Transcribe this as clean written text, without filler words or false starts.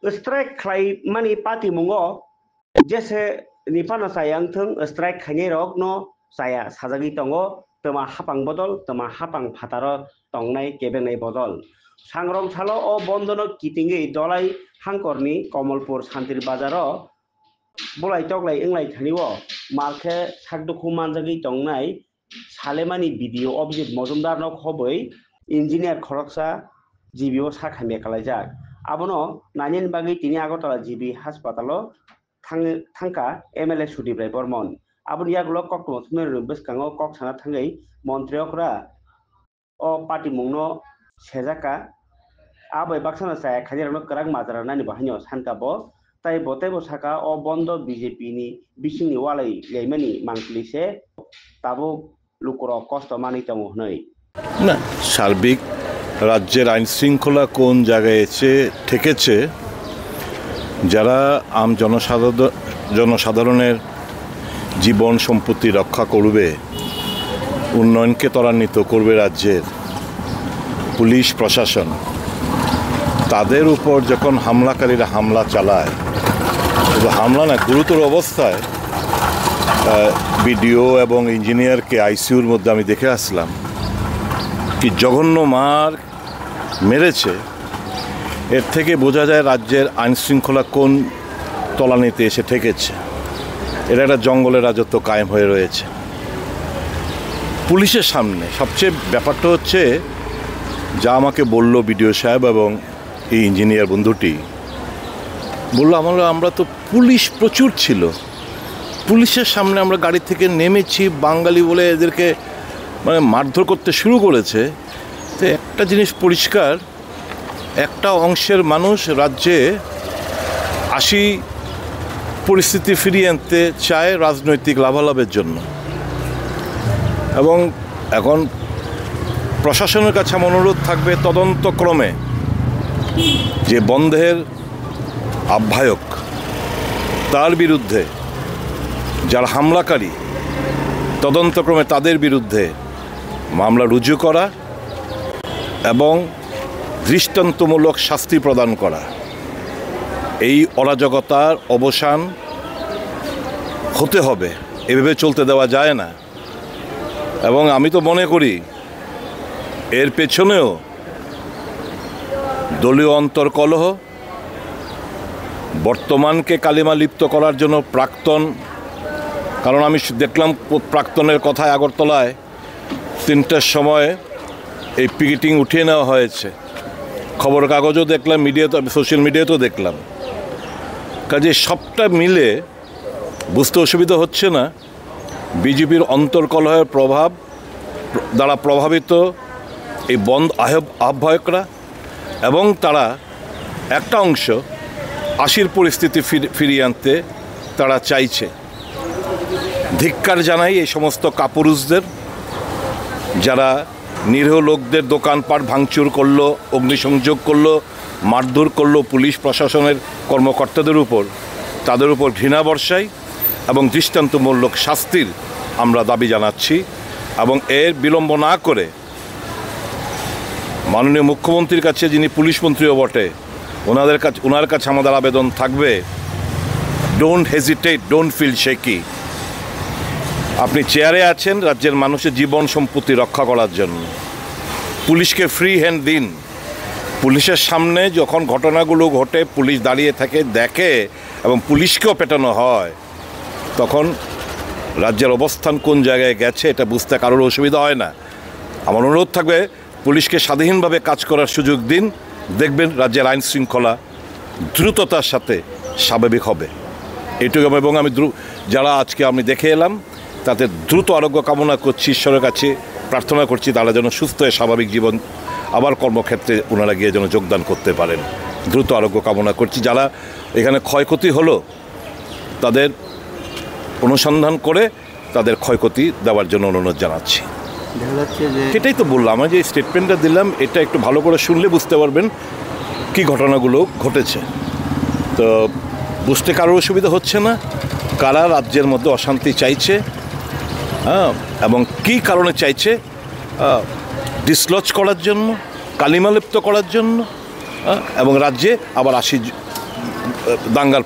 strike khlai mani party mungo jese nipano sayang thung strike khaini rok no saya sajagi tongo toma hapang bodol toma hapang phataro tongnai kebenai bodol sangrong salo o bondono kitingi dolai hangkorni Komolpur Santir Bazaro bolai toklai englai thaniwo marke sakduku manjagi tongnai salemani video Abhijit Mojumdar no khoboi engineer khoroksa GBO sakhame kalaijak abono nainin bagi tini Agartala GB haspatalo thangka MLA Sudibrai Bormon aboni yagulo kokto thumero beskango kok sana thangai montriokra o party mungno sejaka abai baksana saya khajirano karang majara nani bahanyo sankabo tai botebo saka o bondo BJP ni bisingni walai leimani mangklise tabo lukoro kosto mani tongo hnoi না সার্বিক রাজ্যের আইন শৃঙ্খলা কোন জায়গায় এসে ঠেকেছে যারা আম জনসাধারণের জীবন সম্পত্তি রক্ষা করবে উন্নয়নকে ত্বরান্বিত করবে রাজ্যের পুলিশ প্রশাসন তাদের উপর যখন হামলাকারীরা হামলা চালায় শুধু হামলা না গুরুতর অবস্থায় বিডিও এবং ইঞ্জিনিয়ারকে আইসিইউর মধ্যে আমি দেখে আসলাম কি জঘন্য মার মেরেছে এর থেকে বোঝা যায় রাজ্যের আইন শৃঙ্খলা কোন তলানিতে এসে ঠেকেছে এটা একটা জঙ্গলের রাজত্ব কায়েম হয়ে রয়েছে পুলিশের সামনে সবচেয়ে ব্যাপারটা হচ্ছে যা আমাকে বলল বিডিও সাহেব এবং এই ইঞ্জিনিয়ার বন্ধুটি বললো আমরা তো পুলিশ প্রচুর ছিল পুলিশের সামনে আমরা গাড়ি থেকে নেমেছি বাঙালি বলে এদেরকে মানে মারধর করতে শুরু করেছে তো একটা জিনিস পরিষ্কার একটা অংশের মানুষ রাজ্যে পরিস্থিতি ফিরিয়ে আনতে চায় রাজনৈতিক লাভালাভের জন্য এবং এখন প্রশাসনের কাছে আমার অনুরোধ থাকবে তদন্তক্রমে যে বন্ধের আহ্বায়ক তার বিরুদ্ধে যারা হামলাকারী তদন্তক্রমে তাদের বিরুদ্ধে মামলা রুজু করা এবং দৃষ্টান্তমূলক শাস্তি প্রদান করা এই অরাজকতার অবসান হতে হবে এভাবে চলতে দেওয়া যায় না এবং আমি তো মনে করি এর পেছনেও দলীয় অন্তর্কলহ বর্তমানকে কালিমা লিপ্ত করার জন্য প্রাক্তন কারণ আমি দেখলাম প্রাক্তনের কথায় আগরতলায় 3টার সময় এই পিকেটিং উঠিয়ে নেওয়া হয়েছে খবর কাগজও দেখলাম মিডিয়াতে সোশ্যাল মিডিয়াতেও দেখলাম কাজে সবটা মিলে বুঝতে অসুবিধা হচ্ছে না বিজেপির অন্তর্কলহের প্রভাব দ্বারা প্রভাবিত এই বন্ধ আহ্বায়করা এবং তারা একটা অংশ 80-র পরিস্থিতি ফিরিয়ে আনতে তারা চাইছে ধিক্কার জানাই এই সমস্ত কাপুরুষদের যারা নিরীহ লোকদের দোকানপাট ভাঙচুর করলো অগ্নিসংযোগ করলো মারধর করলো পুলিশ প্রশাসনের কর্মকর্তাদের উপর তাদের উপর ঘৃণা বর্ষায় এবং দৃষ্টান্তমূলক শাস্তির আমরা দাবি জানাচ্ছি এবং এর বিলম্ব না করে মাননীয় মুখ্যমন্ত্রীর কাছে যিনি পুলিশ মন্ত্রীও বটে ওনার কাছে আমাদের আবেদন থাকবে don't hesitate don't feel shaky আপনি চেয়ারে আছেন রাজ্যের মানুষের জীবন সম্পত্তি রক্ষা করার জন্য পুলিশকে ফ্রি হ্যান্ড দিন পুলিশের সামনে যখন ঘটনাগুলো ঘটে পুলিশ দাঁড়িয়ে থাকে দেখে এবং পুলিশকেও পেটানো হয় তখন রাজ্যের অবস্থান কোন জায়গায় গেছে এটা বুঝতে কারোর অসুবিধা হয় না আমার অনুরোধ থাকবে পুলিশকে স্বাধীনভাবে কাজ করার সুযোগ দিন দেখবেন রাজ্যের আইন শৃঙ্খলা দ্রুততার সাথে স্বাভাবিক হবে এটুকু এবং আমি যারা আজকে আমি দেখে এলাম তাতে দ্রুত আরোগ্য কামনা করছি ঈশ্বরের কাছে প্রার্থনা করছি তারা যেন সুস্থ হয়ে স্বাভাবিক জীবন আবার কর্মক্ষেত্রে ওনারা গিয়ে যেন যোগদান করতে পারেন দ্রুত আরোগ্য কামনা করছি যারা এখানে ক্ষয়ক্ষতি হলো তাদের অনুসন্ধান করে তাদের ক্ষয়ক্ষতি দেওয়ার জন্য অনুরোধ জানাচ্ছি এটাই তো বললাম আমি যে স্টেটমেন্টটা দিলাম এটা একটু ভালো করে শুনলে বুঝতে পারবেন কি ঘটনাগুলো ঘটেছে তো বুঝতে কারোর অসুবিধা হচ্ছে না কারা রাজ্যের মধ্যে অশান্তি চাইছে এবং কি কারণে চাইছে ডিসলজ করার জন্য কালিমালিপ্ত করার জন্য এবং রাজ্যে আবার দাঙ্গার